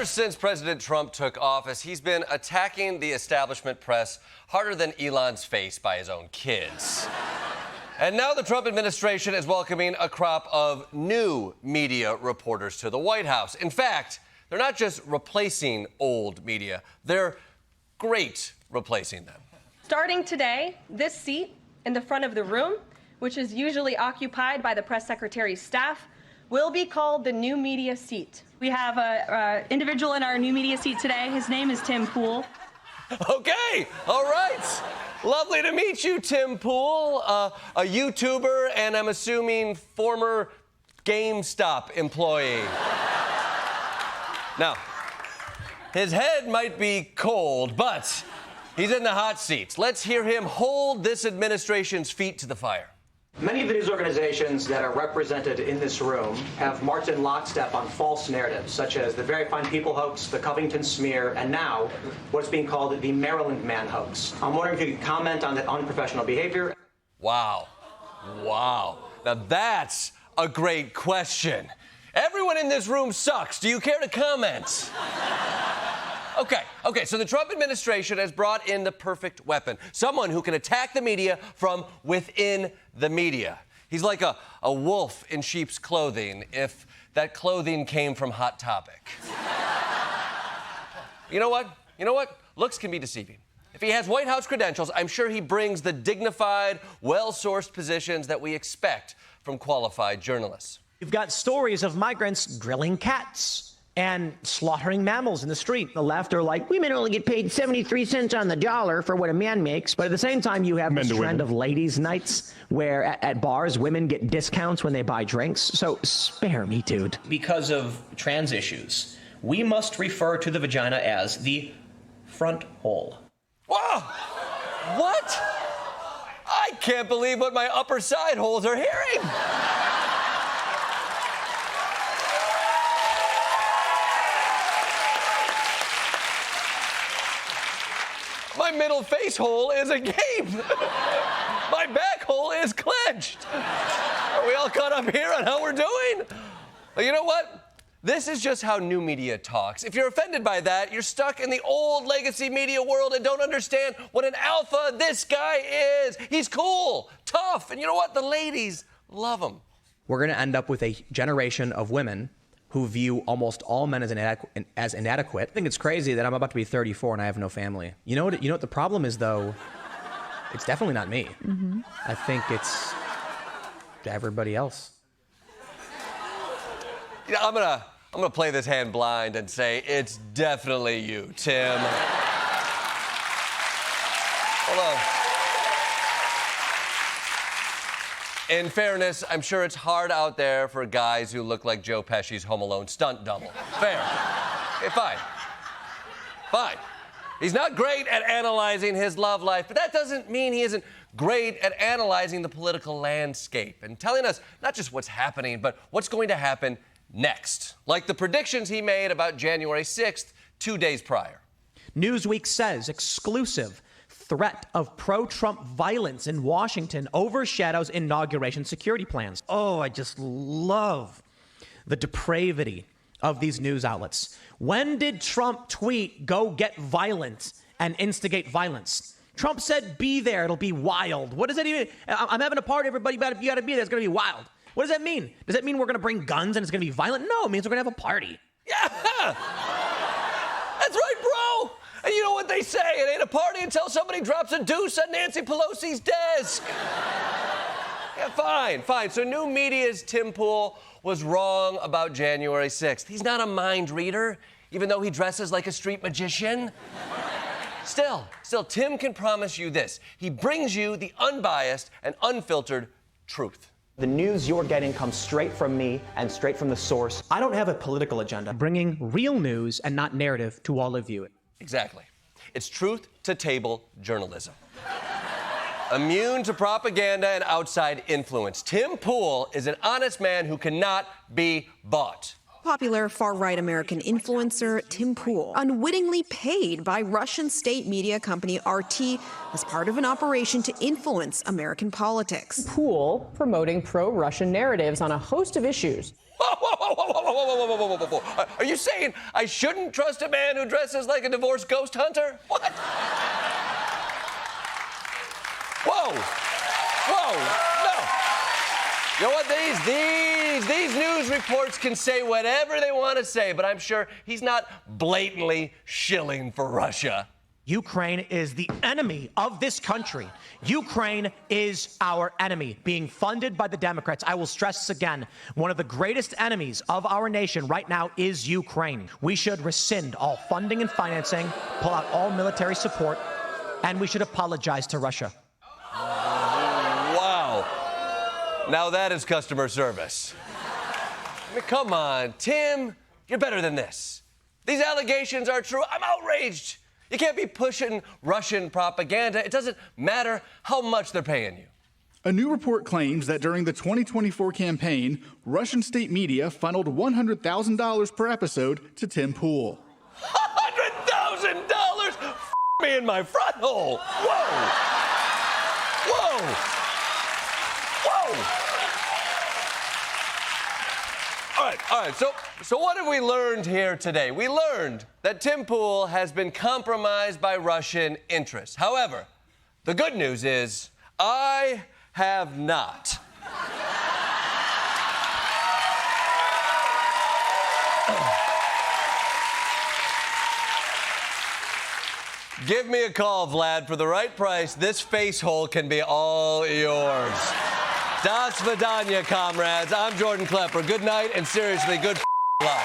Ever since President Trump took office, he's been attacking the establishment press harder than Elon's face by his own kids. And now the Trump administration is welcoming a crop of new media reporters to the White House. In fact, they're not just replacing old media, they're great replacing them. Starting today, this seat in the front of the room, which is usually occupied by the press secretary's staff, will be called the new media seat. We have an individual in our new media seat today. His name is Tim Pool. Okay, all right. Lovely to meet you, Tim Pool, a YouTuber and I'm assuming former GameStop employee. Now, his head might be cold, but he's in the hot seat. Let's hear him hold this administration's feet to the fire. Many of the news organizations that are represented in this room have marched in lockstep on false narratives, such as the Very Fine People hoax, the Covington smear, and now what's being called the Maryland Man hoax. I'm wondering if you could comment on that unprofessional behavior. Wow. Wow. Now that's a great question. Everyone in this room sucks. Do you care to comment? Okay, so the Trump administration has brought in the perfect weapon. Someone who can attack the media from within the media. He's like a wolf in sheep's clothing if that clothing came from Hot Topic. You know what? Looks can be deceiving. If he has White House credentials, I'm sure he brings the dignified, well-sourced positions that we expect from qualified journalists. You've got stories of migrants grilling cats and slaughtering mammals in the street. The left are like, women only get paid 73 cents on the dollar for what a man makes. But at the same time, you have this trend of ladies' nights where at bars, women get discounts when they buy drinks. So spare me, dude. Because of trans issues, we must refer to the vagina as the front hole. Whoa! What? I can't believe what my upper side holes are hearing. My middle face hole is agape. My back hole is clenched. Are we all caught up here on how we're doing? Well, you know what? This is just how new media talks. If you're offended by that, you're stuck in the old legacy media world and don't understand what an alpha this guy is. He's cool, tough, and you know what? The ladies love him. We're going to end up with a generation of women who view almost all men as inadequate. I think it's crazy that I'm about to be 34 and I have no family. You know what the problem is, though? It's definitely not me. Mm-hmm. I think it's everybody else. You know, I'm gonna play this hand blind and say it's definitely you, Tim. Hello. In fairness, I'm sure it's hard out there for guys who look like Joe Pesci's Home Alone stunt double. Fair. Okay, fine. He's not great at analyzing his love life, but that doesn't mean he isn't great at analyzing the political landscape and telling us not just what's happening, but what's going to happen next. Like the predictions he made about January 6th, 2 days prior. Newsweek says exclusive threat of pro-Trump violence in Washington overshadows inauguration security plans. Oh, I just love the depravity of these news outlets. When did Trump tweet, "Go get violent," and instigate violence? Trump said, "Be there, it'll be wild." What does that even? I'm having a party, everybody, you gotta be there, it's gonna be wild. What does that mean? Does that mean we're gonna bring guns and it's gonna be violent? No, it means we're gonna have a party. Yeah! That's right, bro! And you know what they say, it ain't a party until somebody drops a deuce on Nancy Pelosi's desk. Yeah, fine. So new media's Tim Pool was wrong about January 6th. He's not a mind reader, even though he dresses like a street magician. Still, Tim can promise you this. He brings you the unbiased and unfiltered truth. The news you're getting comes straight from me and straight from the source. I don't have a political agenda. Bringing real news and not narrative to all of you. Exactly. It's truth-to-table journalism. Immune to propaganda and outside influence. Tim Pool is an honest man who cannot be bought. Popular far-right American influencer Tim Pool, unwittingly paid by Russian state media company RT as part of an operation to influence American politics. Pool promoting pro-Russian narratives on a host of issues. Whoa. Are you saying I shouldn't trust a man who dresses like a divorced ghost hunter? What? Whoa, no. You know what? These news reports can say whatever they want to say, but I'm sure he's not blatantly shilling for Russia. Ukraine is the enemy of this country. Ukraine is our enemy, being funded by the Democrats. I will stress this again. One of the greatest enemies of our nation right now is Ukraine. We should rescind all funding and financing, pull out all military support, and we should apologize to Russia. Wow. Now that is customer service. I mean, come on, Tim. You're better than this. These allegations are true. I'm outraged. You can't be pushing Russian propaganda. It doesn't matter how much they're paying you. A new report claims that during the 2024 campaign, Russian state media funneled $100,000 per episode to Tim Pool. $100,000? F me in my front hole. Whoa. All right. So what have we learned here today? We learned that Tim Pool has been compromised by Russian interests. However, the good news is I have not. Give me a call, Vlad. For the right price, this face hole can be all yours. Das Vidanya, comrades. I'm Jordan Klepper. Good night, and seriously, good luck.